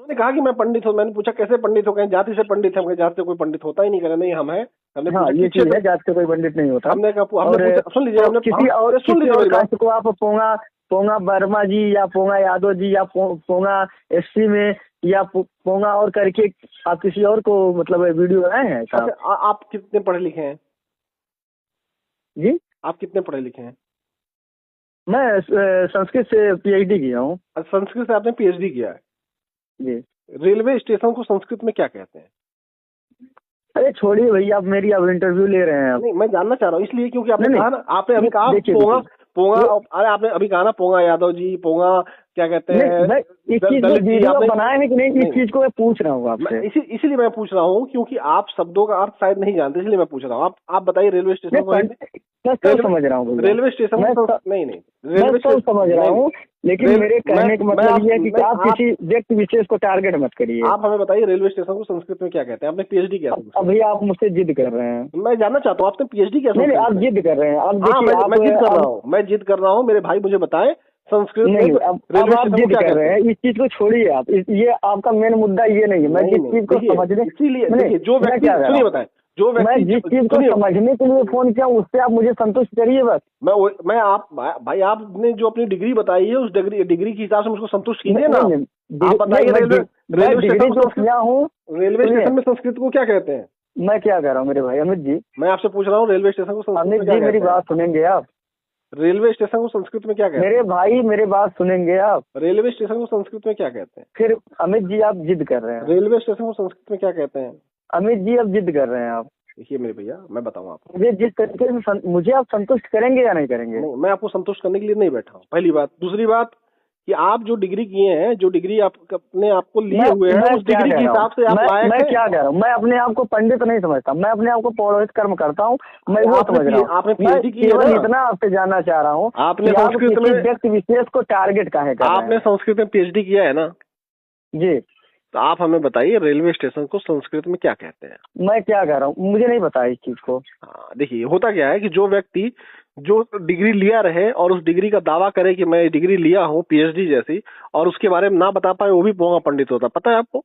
उन्होंने कहा कि मैं पंडित हूँ। मैंने पूछा कैसे पंडित हो, कहीं जाति से पंडित है, हम कहे जाति से कोई पंडित होता ही नहीं। कह रहे नहीं हम हैं। हमने हाँ, पूछा ये किस चीज है, क्षेत्र, जात से कोई पंडित नहीं होता। हमने कहा हमने और पूछा, सुन लीजिए, तो हमने सुन लीजिए किसी और मेरी बात। कास्ट को आप पोंगा पोंगा वर्मा जी या पोंगा यादव जी या पोंगा एससी में या पोंगा और करके आप किसी और को मतलब वीडियो बनाए हैं साहब? अच्छा, आप कितने पढ़े लिखे हैं जी, आप कितने पढ़े लिखे हैं? मैं संस्कृत से पीएचडी किया हूँ। संस्कृत से आपने पीएचडी किया है जी। रेलवे स्टेशन को संस्कृत में क्या कहते हैं? अरे छोड़िए भैया, आप मेरी अब इंटरव्यू ले रहे हैं आप। नहीं, मैं जानना चाह रहा हूँ इसलिए क्योंकि आपने नहीं, कहा ना, आपने अभी कहा देखिए, पोंगा पोंगा, अरे आपने अभी कहा ना पोंगा यादव जी, पोंगा क्या कहते हैं, मैं इस चीज को वीडियो बनाए हैं कि नहीं, इस चीज को मैं पूछ रहा हूँ आपसे। इसीलिए मैं पूछ रहा हूँ क्योंकि आप शब्दों का अर्थ शायद नहीं जानते, इसलिए मैं पूछ रहा हूँ। आप बताइए रेलवे स्टेशन को, मैं सब समझ रहा हूँ, रेलवे स्टेशन को नहीं, मैं सब समझ रहा हूँ, लेकिन मेरे कहने का मतलब ये है कि आप किसी व्यक्ति विशेष को टारगेट मत करिए। आप हमें बताइए रेलवे स्टेशन को संस्कृत में क्या कहते हैं? आपने पीएचडी किया? अभी आप मुझसे जिद कर रहे हैं। मैं जानना चाहता हूँ आपने पीएचडी किया? नहीं, आप जिद कर रहे हैं। अब देखिए, मैं जिद कर रहा हूँ, मेरे भाई मुझे बताएं संस्कृत में अब आप जिद कर रहे हैं। इस चीज को छोड़िए आप, ये आपका मेन मुद्दा ये नहीं है। मैं जिस चीज को समझने, इसीलिए जो व्यक्ति, सुनिए बताएं, जो व्यक्ति, मैं जिस चीज को समझने के लिए फोन किया उससे आप मुझे संतुष्ट करिए बस। मैं आप भाई, आपने जो अपनी डिग्री बताई है उस डिग्री के हिसाब से मुझको संतुष्ट कीजिए ना। आप बताइए रेलवे स्टेशन में संस्कृत को क्या कहते हैं? मैं क्या कह रहा हूँ मेरे भाई अमित जी, मैं आपसे पूछ रहा हूँ रेलवे स्टेशन को संस्कृत अमित जी मेरी बात सुनेंगे आप? रेलवे स्टेशन को संस्कृत में क्या कहते हैं? मेरे भाई मेरे बात सुनेंगे आप? रेलवे स्टेशन को संस्कृत में क्या कहते हैं? फिर अमित जी आप जिद कर रहे हैं। रेलवे स्टेशन को संस्कृत में क्या कहते हैं? अमित जी आप जिद कर रहे हैं आप। देखिए मेरे भैया, मैं बताऊं आपको, मुझे जिस तरीके से मुझे आप संतुष्ट करेंगे या नहीं करेंगे? नहीं, मैं आपको संतुष्ट करने के लिए नहीं बैठा हूँ, पहली बात। दूसरी बात कि आप जो डिग्री किए हैं, जो डिग्री आप अपने आपको लिए हुए हैं, उस डिग्री के हिसाब से आप लायक हैं। मैं क्या कह रहा हूँ, मैं अपने आप को पंडित नहीं समझता, मैं अपने आप को पौरोहित कर्म करता हूँ, मैं वो समझ रहा हूँ। आपने पीएचडी की है ना? इतना आपसे जानना चाह रहा हूँ, आपने संस्कृत में व्यक्ति विशेष को टारगेट काहे कर रहे हैं? आपने संस्कृत में पीएचडी किया है ना? जी। तो आप हमें बताइए रेलवे स्टेशन को संस्कृत में क्या कहते हैं? मैं क्या कह रहा हूँ, मुझे नहीं पता इस चीज को। हाँ, देखिए होता क्या है कि जो व्यक्ति जो डिग्री लिया रहे और उस डिग्री का दावा करे कि मैं डिग्री लिया हूँ पीएचडी जैसी, और उसके बारे में ना बता पाए, वो भी पोंगा पंडित होता। पता है आपको?